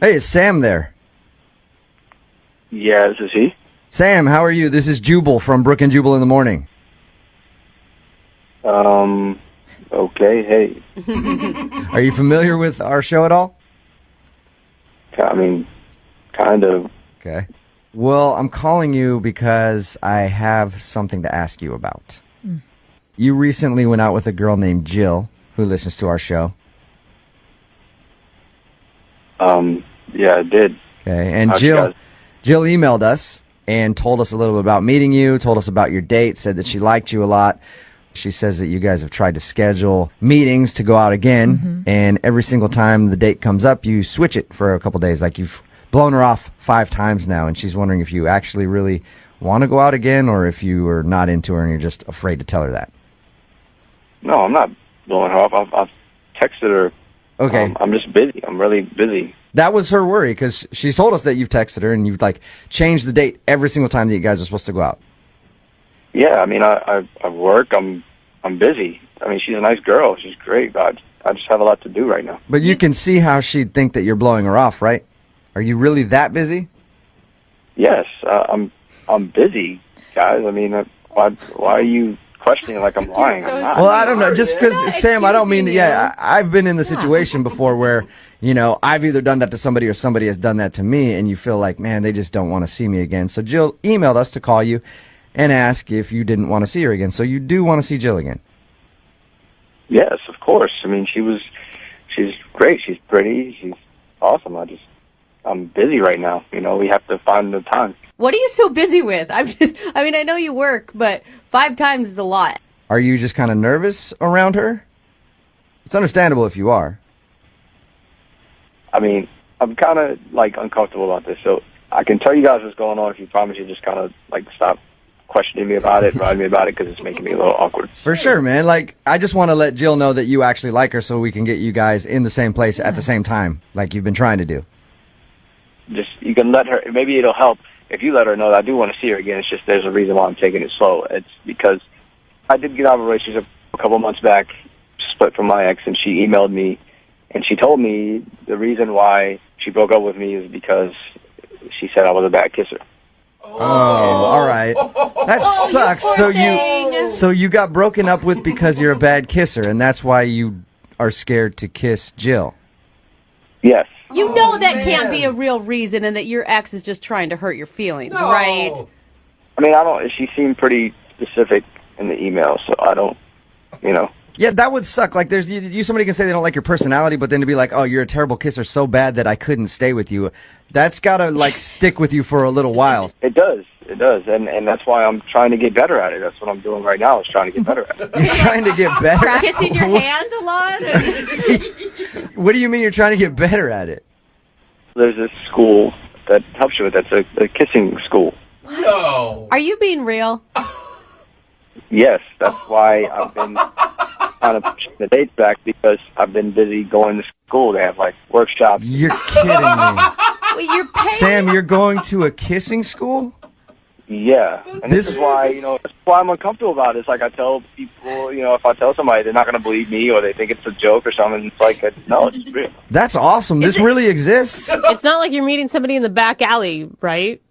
Hey, it's Sam there. Yeah, this is he. Sam, how are you? This is Jubal from Brook and Jubal in the Morning. Okay, hey. Are you familiar with our show at all? I mean, kind of. Okay. Well, I'm calling you because I have something to ask you about. You recently went out with a girl named Jill, who listens to our show. Yeah, I did. Okay, and How'd you Jill guys- emailed us and told us a little bit about meeting you, told us about your date, said that she liked you a lot. She says that you guys have tried to schedule meetings to go out again, and every single time the date comes up, you switch it for a couple days. Like you've blown her off 5 times now, and she's wondering if you actually really want to go out again or if you are not into her and you're just afraid to tell her that. No, I'm not blowing her off. I've texted her. Okay. I'm just busy. I'm really busy. That was her worry because she told us that you've texted her and you've like changed the date every single time that you guys are supposed to go out. Yeah, I mean, I work. I'm busy. I mean, she's a nice girl. She's great, but I just have a lot to do right now. But you can see how she'd think that you're blowing her off, right? Are you really that busy? Yes, I'm busy, guys. I mean, why are you questioning like I'm lying? I'm not. Well, I don't know. Just because, We're not Sam, I don't mean, accusing yeah, I've been in the situation before where, you know, I've either done that to somebody or somebody has done that to me, and you feel like, man, they just don't want to see me again. So Jill emailed us to call you and ask if you didn't want to see her again. So you do want to see Jill again? Yes, of course. I mean, she's great. She's pretty. She's awesome. I'm busy right now. You know, we have to find the time. What are you so busy with? I mean, I know you work, but 5 times is a lot. Are you just kind of nervous around her? It's understandable if you are. I mean, I'm kind of like uncomfortable about this, so I can tell you guys what's going on if you promise you just kind of like stop questioning me about it, writing me about it, because it's making me a little awkward. For sure, man. Like, I just want to let Jill know that you actually like her so we can get you guys in the same place at the same time, like you've been trying to do. Just, you can let her, maybe it'll help if you let her know that I do want to see her again. It's just there's a reason why I'm taking it slow. It's because I did get out of a relationship a couple months back, split from my ex, and she emailed me, and she told me the reason why she broke up with me is because she said I was a bad kisser. Oh, all right. That sucks. poor thing. So you got broken up with because you're a bad kisser, and that's why you are scared to kiss Jill. Yes. You know that can't be a real reason and that your ex is just trying to hurt your feelings, right? I mean, she seemed pretty specific in the email, so I don't, you know. Yeah, that would suck. Like, somebody can say they don't like your personality, but then to be like, oh, you're a terrible kisser so bad that I couldn't stay with you. That's gotta like stick with you for a little while. It does, and that's why I'm trying to get better at it. That's what I'm doing right now, is trying to get better at it. You're trying to get better. Kissing your hand a lot? What do you mean you're trying to get better at it? There's this school that helps you with that. It's a kissing school. No. Are you being real? Yes, that's why I've been kind of pushing the dates back, because I've been busy going to school. They have like workshops. You're kidding me. Wait, you're paying? Sam, you're going to a kissing school? Yeah, and this is why, you know, that's why I'm uncomfortable about it. It's like I tell people, you know, if I tell somebody, they're not going to believe me, or they think it's a joke or something. It's like, no, it's real. That's awesome. This really exists. It's not like you're meeting somebody in the back alley, right?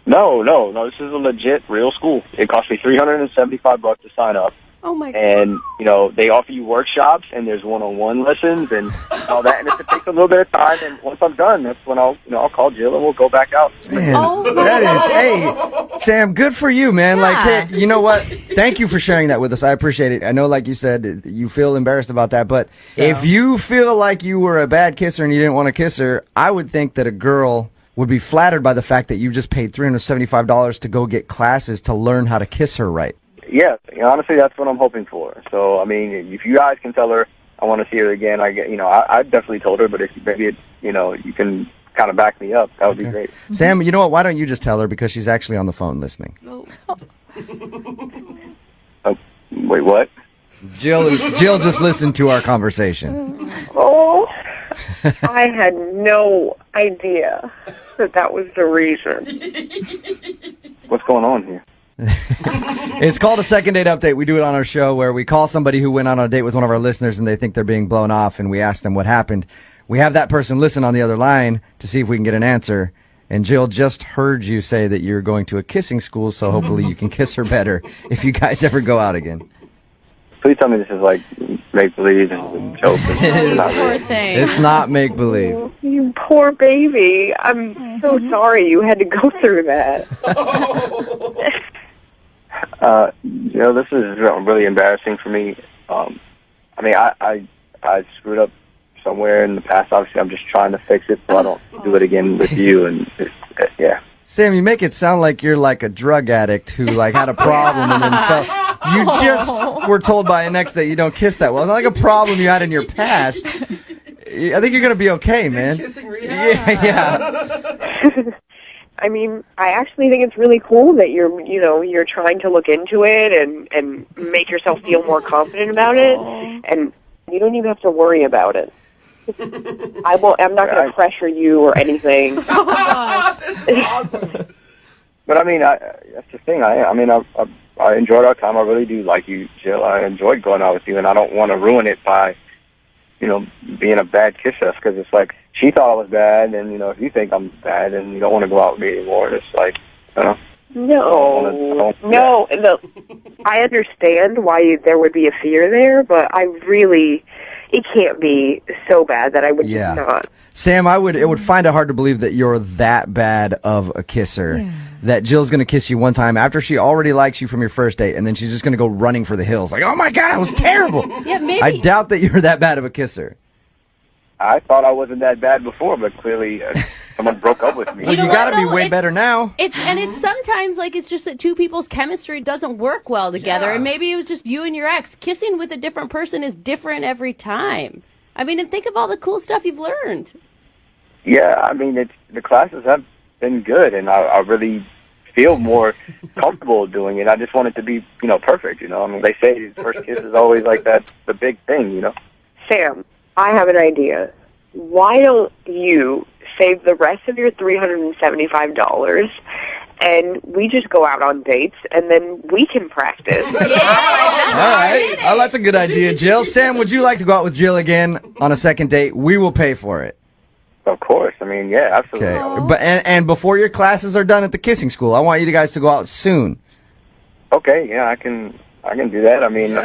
No. This is a legit, real school. It cost me $375 to sign up. Oh my God. And, you know, they offer you workshops, and there's one-on-one lessons and all that. And it takes a little bit of time. And once I'm done, that's when I'll call Jill and we'll go back out. Man, Oh my that God. is, hey, Sam, good for you, man. Yeah. Like, hey, you know what? Thank you for sharing that with us. I appreciate it. I know, like you said, you feel embarrassed about that, but if you feel like you were a bad kisser and you didn't want to kiss her, I would think that a girl would be flattered by the fact that you just paid $375 to go get classes to learn how to kiss her right. Yeah, honestly, that's what I'm hoping for. So, I mean, if you guys can tell her I want to see her again, I definitely told her, but if maybe, you can kind of back me up, that would be great. Sam, you know what? Why don't you just tell her, because she's actually on the phone listening. Wait, what? Jill just listened to our conversation. Oh, I had no idea that was the reason. What's going on here? It's called a second date update. We do it on our show where we call somebody who went on a date with one of our listeners and they think they're being blown off, and we ask them what happened. we have that person listen on the other line to see if we can get an answer. And Jill just heard you say that you're going to a kissing school, so hopefully you can kiss her better if you guys ever go out again. Please tell me this is like make-believe and joke. It's not Poor real. thing. It's not make-believe. You poor baby. I'm so sorry you had to go through that. This is really embarrassing for me. I mean, I screwed up somewhere in the past. Obviously, I'm just trying to fix it so I don't do it again with you. And yeah. Sam, you make it sound like you're like a drug addict who like had a problem and then fell. You just were told by an ex that you don't kiss that well. It's not like a problem you had in your past. I think you're gonna be okay, man. Kissing rehab? Yeah. I mean, I actually think it's really cool that you're trying to look into it and make yourself feel more confident about it, and you don't even have to worry about it. I'm not going to pressure you or anything. Awesome. But I mean, that's the thing. I enjoyed our time. I really do like you, Jill. I enjoyed going out with you, and I don't want to ruin it by, being a bad kisser. Because it's like she thought I was bad, and if you think I'm bad, and you don't want to go out with me anymore, it's like, No. I understand why there would be a fear there, but it can't be so bad that I would not. Sam, it would find it hard to believe that you're that bad of a kisser. That Jill's going to kiss you one time after she already likes you from your first date, and then she's just going to go running for the hills. Like, oh my God, it was terrible. Yeah, maybe. I doubt that you're that bad of a kisser. I thought I wasn't that bad before, but clearly someone broke up with me. Well, you got to be way better now. It's sometimes like it's just that two people's chemistry doesn't work well together, and maybe it was just you and your ex. Kissing with a different person is different every time. I mean, and think of all the cool stuff you've learned. Yeah, I mean, the classes have been good, and I really feel more comfortable doing it. I just want it to be, perfect. I mean, they say the first kiss is always like that, the big thing. Sam, I have an idea. Why don't you save the rest of your $375 and we just go out on dates and then we can practice? All right. Oh, that's a good idea, Jill. Sam, would you like to go out with Jill again on a second date? We will pay for it. Of course. I mean, yeah, absolutely. Okay. But and before your classes are done at the kissing school, I want you guys to go out soon. Okay, yeah, I can do that. I mean,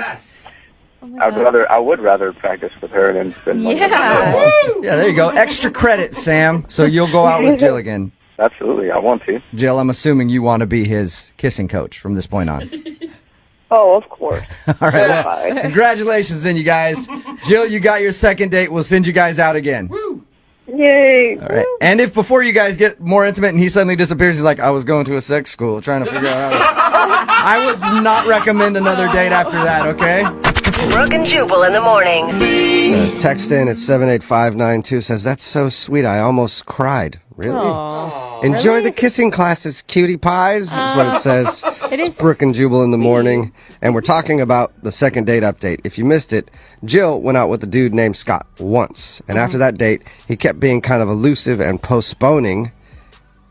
I would rather practice with her than spend money. Yeah. Yeah, there you go. Extra credit, Sam. So you'll go out with Jill again. Absolutely, I want to. Jill, I'm assuming you want to be his kissing coach from this point on. Oh, of course. All right. Well, congratulations then, you guys. Jill, you got your second date. We'll send you guys out again. Yay. All right. And if before you guys get more intimate and he suddenly disappears, he's like, I was going to a sex school trying to figure out how to... I would not recommend another date after that, okay? Brooke and Jubal in the morning. Text in at 78592 says, that's so sweet. I almost cried. Really? Enjoy the kissing classes, cutie pies, is what it says. It's Brooke and Jubal in the morning. And we're talking about the second date update. If you missed it, Jill went out with a dude named Scott once. And after that date, he kept being kind of elusive and postponing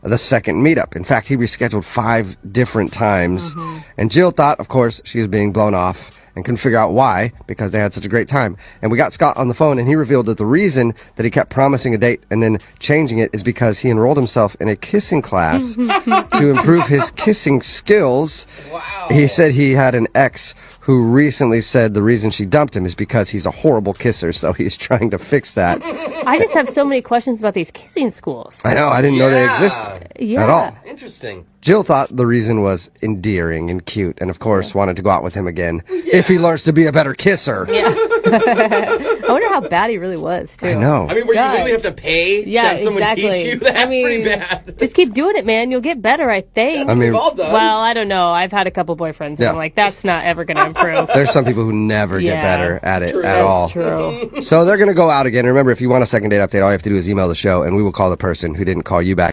the second meetup. In fact, he rescheduled 5 different times. And Jill thought, of course, she was being blown off and couldn't figure out why, because they had such a great time. And we got Scott on the phone, and he revealed that the reason that he kept promising a date and then changing it is because he enrolled himself in a kissing class to improve his kissing skills. Wow. He said he had an ex who recently said the reason she dumped him is because he's a horrible kisser, so he's trying to fix that. I just have so many questions about these kissing schools. I know, I didn't know they existed at all. Interesting. Jill thought the reason was endearing and cute, and of course wanted to go out with him again if he learns to be a better kisser. I wonder how bad he really was, too. I know. I mean, where you really have to pay to have someone teach you? That's pretty bad. Just keep doing it, man. You'll get better, I think. I mean, well, I don't know. I've had a couple boyfriends, and I'm like, that's not ever going to improve. There's some people who never get better at it at all. That's true. So they're going to go out again. Remember, if you want a second date update, all you have to do is email the show, and we will call the person who didn't call you back.